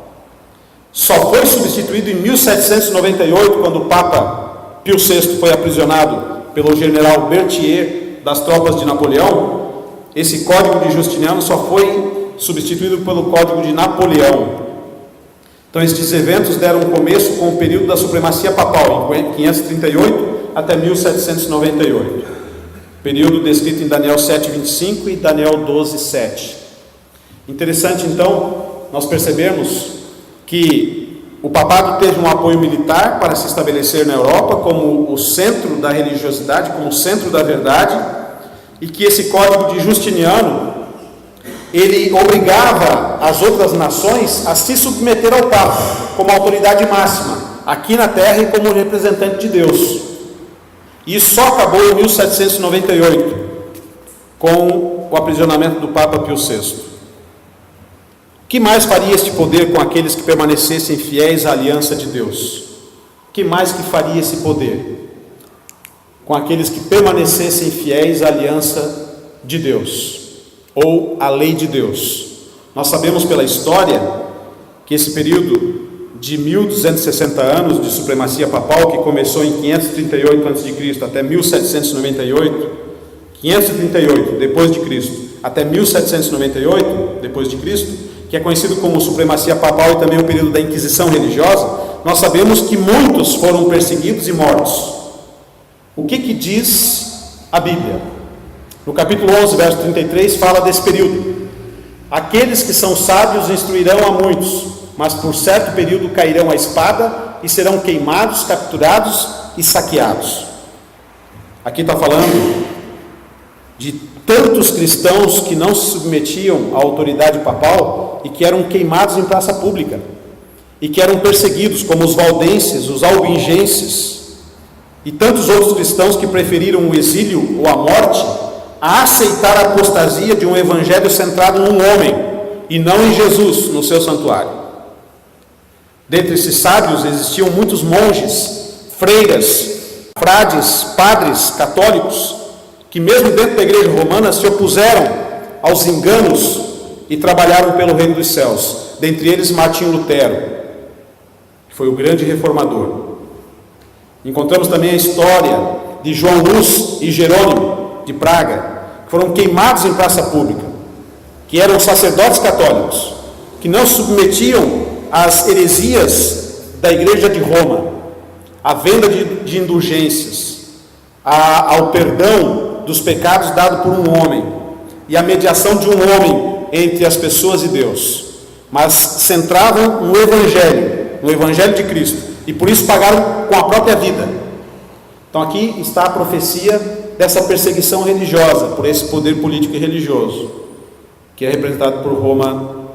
Só foi substituído em 1798, quando o Papa Pio VI foi aprisionado pelo general Berthier das tropas de Napoleão. Esse Código de Justiniano só foi substituído pelo Código de Napoleão. Então, estes eventos deram começo com o período da supremacia papal, em 538 até 1798. Período descrito em Daniel 7:25 e Daniel 12:7. Interessante, então, nós percebemos que o papado teve um apoio militar para se estabelecer na Europa como o centro da religiosidade, como o centro da verdade, e que esse Código de Justiniano, ele obrigava as outras nações a se submeter ao Papa como autoridade máxima, aqui na terra e como representante de Deus. E isso só acabou em 1798, com o aprisionamento do Papa Pio VI. O que mais faria este poder com aqueles que permanecessem fiéis à aliança de Deus? O que mais que faria esse poder com aqueles que permanecessem fiéis à aliança de Deus, ou à lei de Deus? Nós sabemos pela história que esse período de 1260 anos de supremacia papal, que começou em 538 a.C. até 1798, 538 depois de Cristo até 1798 depois de Cristo, que é conhecido como supremacia papal e também o período da Inquisição religiosa, nós sabemos que muitos foram perseguidos e mortos. O que diz a Bíblia? No capítulo 11, verso 33, fala desse período. Aqueles que são sábios instruirão a muitos, mas por certo período cairão a espada e serão queimados, capturados e saqueados. Aqui está falando de tantos cristãos que não se submetiam à autoridade papal e que eram queimados em praça pública, e que eram perseguidos, como os valdenses, os albingenses, e tantos outros cristãos que preferiram o exílio ou a morte a aceitar a apostasia de um evangelho centrado num homem e não em Jesus, no seu santuário. Dentre esses sábios existiam muitos monges, freiras, frades, padres católicos, que mesmo dentro da igreja romana se opuseram aos enganos e trabalharam pelo reino dos céus. Dentre eles Martinho Lutero, que foi o grande reformador. Encontramos também a história de João Luz e Jerônimo de Praga, que foram queimados em praça pública, que eram sacerdotes católicos, que não se submetiam às heresias da igreja de Roma, à venda de indulgências, ao perdão dos pecados dado por um homem, e à mediação de um homem entre as pessoas e Deus, mas centravam no Evangelho de Cristo, e por isso pagaram com a própria vida. Então aqui está a profecia dessa perseguição religiosa, por esse poder político e religioso, que é representado por Roma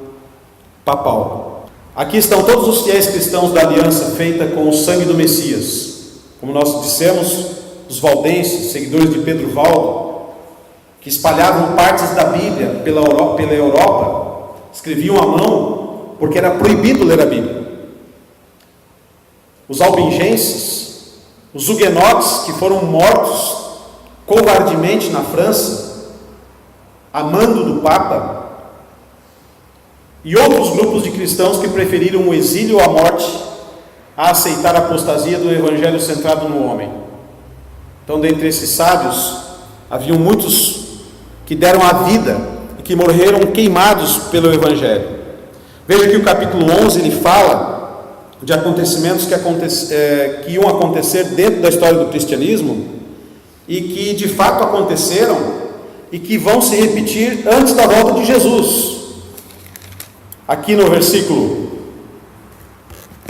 papal. Aqui estão todos os fiéis cristãos da aliança feita com o sangue do Messias. Como nós dissemos, os valdenses, seguidores de Pedro Valdo, que espalhavam partes da Bíblia pela Europa, escreviam à mão, porque era proibido ler a Bíblia. Os albingenses, os huguenotes, que foram mortos covardemente na França, a mando do Papa, e outros grupos de cristãos que preferiram o exílio ou a morte a aceitar a apostasia do evangelho centrado no homem. Então, dentre esses sábios, haviam muitos que deram a vida e que morreram queimados pelo evangelho. Veja que o capítulo 11 ele fala de acontecimentos que iam acontecer dentro da história do cristianismo e que de fato aconteceram e que vão se repetir antes da volta de Jesus. Aqui no versículo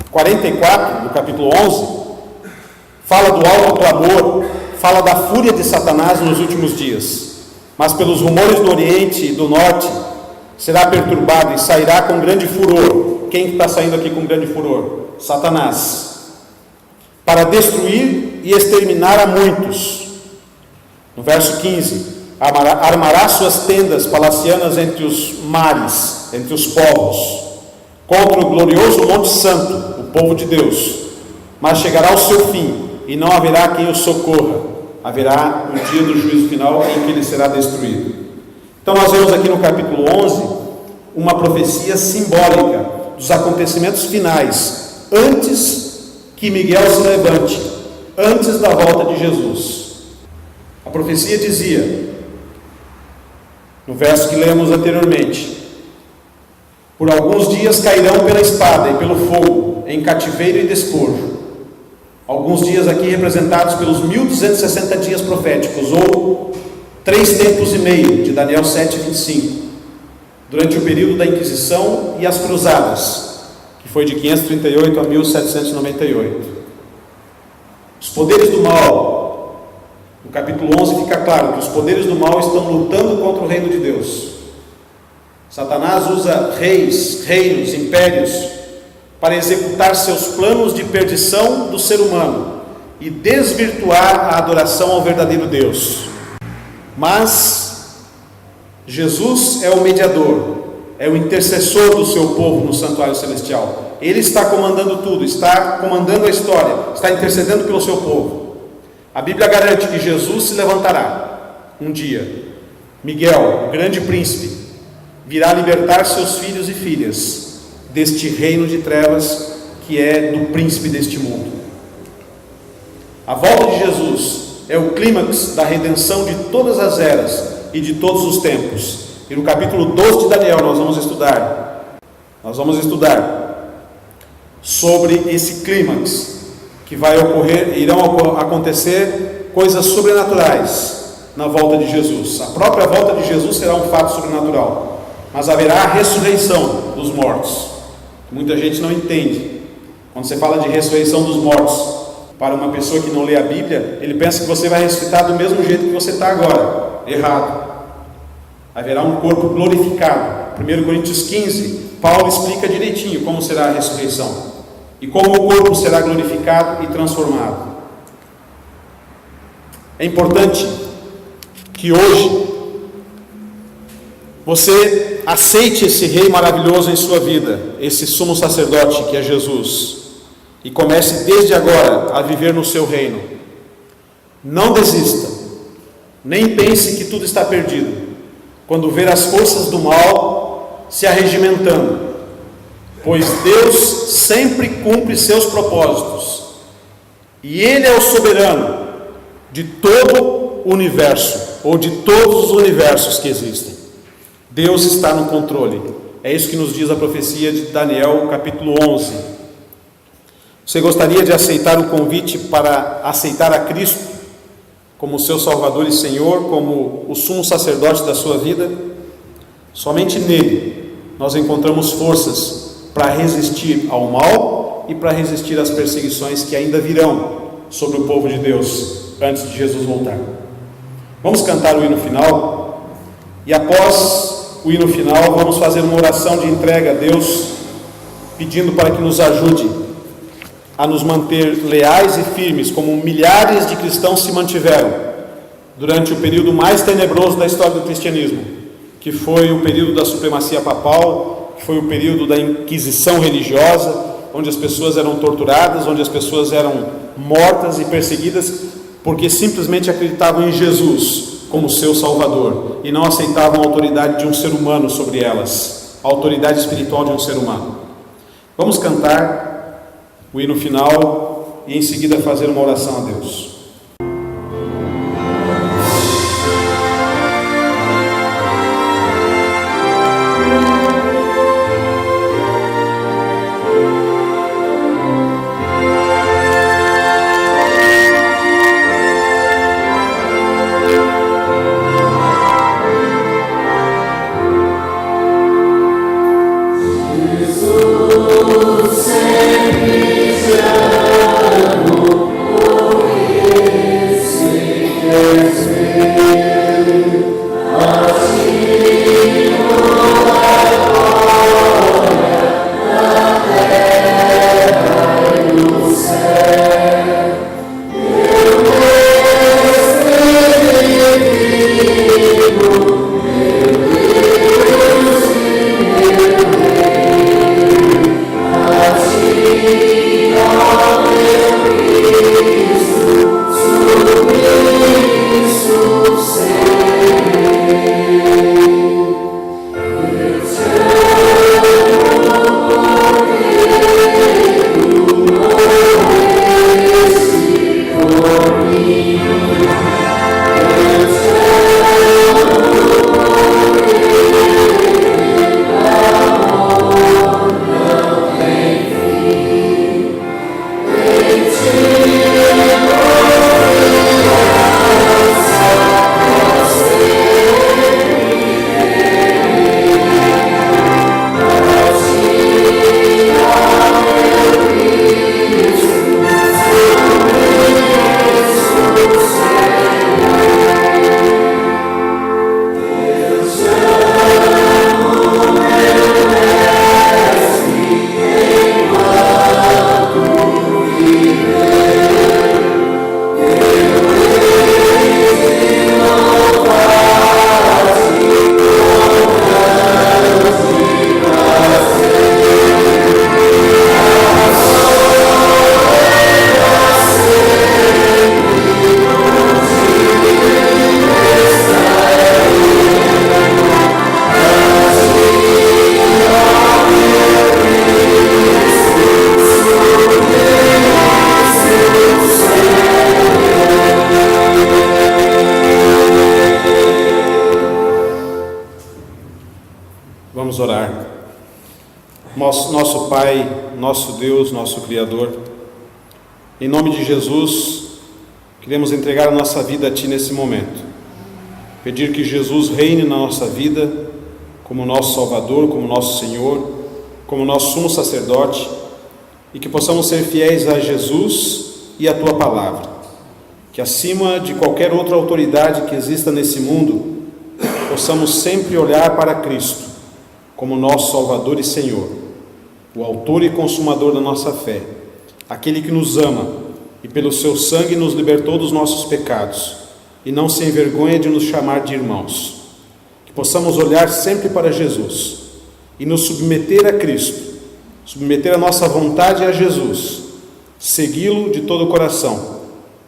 44 do capítulo 11 fala do alto clamor, fala da fúria de Satanás nos últimos dias, mas pelos rumores do Oriente e do Norte será perturbado e sairá com grande furor. Quem está saindo aqui com grande furor? Satanás, para destruir e exterminar a muitos. No verso 15: armará suas tendas palacianas entre os mares, entre os povos, contra o glorioso Monte Santo, o povo de Deus. Mas chegará o seu fim, e não haverá quem o socorra. Haverá o dia do juízo final em que ele será destruído. Então nós vemos aqui no capítulo 11 uma profecia simbólica dos acontecimentos finais, antes que Miguel se levante, antes da volta de Jesus. A profecia dizia, no verso que lemos anteriormente: por alguns dias cairão pela espada e pelo fogo, em cativeiro e despojo. Alguns dias aqui representados pelos 1260 dias proféticos, ou 3 tempos e meio, de Daniel 7:25, durante o período da Inquisição e as Cruzadas, que foi de 538 a 1798. Os poderes do mal, no capítulo 11 fica claro que os poderes do mal estão lutando contra o reino de Deus. Satanás usa reis, reinos, impérios para executar seus planos de perdição do ser humano e desvirtuar a adoração ao verdadeiro Deus. Mas Jesus é o mediador, é o intercessor do seu povo no santuário celestial. Ele está comandando tudo, está comandando a história, está intercedendo pelo seu povo. A Bíblia garante que Jesus se levantará um dia. Miguel, o grande príncipe, virá libertar seus filhos e filhas deste reino de trevas que é do príncipe deste mundo. A volta de Jesus é o clímax da redenção de todas as eras e de todos os tempos. E no capítulo 12 de Daniel nós vamos estudar sobre esse clímax que vai ocorrer, irão acontecer coisas sobrenaturais na volta de Jesus. A própria volta de Jesus será um fato sobrenatural, mas haverá a ressurreição dos mortos. Muita gente não entende. Quando você fala de ressurreição dos mortos, para uma pessoa que não lê a Bíblia, ele pensa que você vai ressuscitar do mesmo jeito que você está agora. Errado. Haverá um corpo glorificado. 1 Coríntios 15, Paulo explica direitinho como será a ressurreição e como o corpo será glorificado e transformado. É importante que hoje você aceite esse rei maravilhoso em sua vida, esse sumo sacerdote que é Jesus, e comece desde agora a viver no seu reino. Não desista, nem pense que tudo está perdido quando ver as forças do mal se arregimentando, pois Deus sempre cumpre seus propósitos, e Ele é o soberano de todo o universo, ou de todos os universos que existem. Deus está no controle. É isso que nos diz a profecia de Daniel, capítulo 11. Você gostaria de aceitar o convite para aceitar a Cristo como seu Salvador e Senhor, como o sumo sacerdote da sua vida? Somente nele nós encontramos forças para resistir ao mal e para resistir às perseguições que ainda virão sobre o povo de Deus antes de Jesus voltar. Vamos cantar o hino final, e após o hino final vamos fazer uma oração de entrega a Deus, pedindo para que nos ajude a nos manter leais e firmes, como milhares de cristãos se mantiveram durante o período mais tenebroso da história do cristianismo, que foi o período da supremacia papal, que foi o período da Inquisição religiosa, onde as pessoas eram torturadas, onde as pessoas eram mortas e perseguidas porque simplesmente acreditavam em Jesus como seu Salvador e não aceitavam a autoridade de um ser humano sobre elas, a autoridade espiritual de um ser humano. Vamos cantar o hino final e em seguida fazer uma oração a Deus. Jesus sempre te amo, Vamos orar. Nosso Pai, nosso Deus, nosso Criador, em nome de Jesus, queremos entregar a nossa vida a Ti nesse momento. Pedir que Jesus reine na nossa vida como nosso Salvador, como nosso Senhor, como nosso sumo sacerdote, e que possamos ser fiéis a Jesus e a Tua Palavra. Que acima de qualquer outra autoridade que exista nesse mundo, possamos sempre olhar para Cristo como nosso Salvador e Senhor, o autor e consumador da nossa fé, aquele que nos ama e pelo seu sangue nos libertou dos nossos pecados e não se envergonha de nos chamar de irmãos. Que possamos olhar sempre para Jesus e nos submeter a Cristo, submeter a nossa vontade a Jesus, segui-lo de todo o coração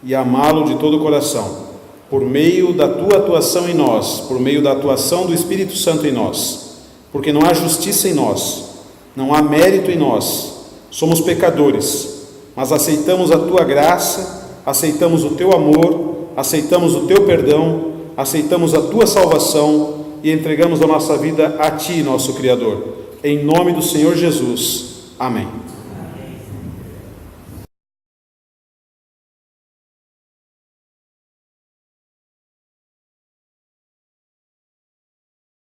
e amá-lo de todo o coração, por meio da Tua atuação em nós, por meio da atuação do Espírito Santo em nós, porque não há justiça em nós, não há mérito em nós, somos pecadores, mas aceitamos a Tua graça, aceitamos o Teu amor, aceitamos o Teu perdão, aceitamos a Tua salvação e entregamos a nossa vida a Ti, nosso Criador. Em nome do Senhor Jesus. Amém.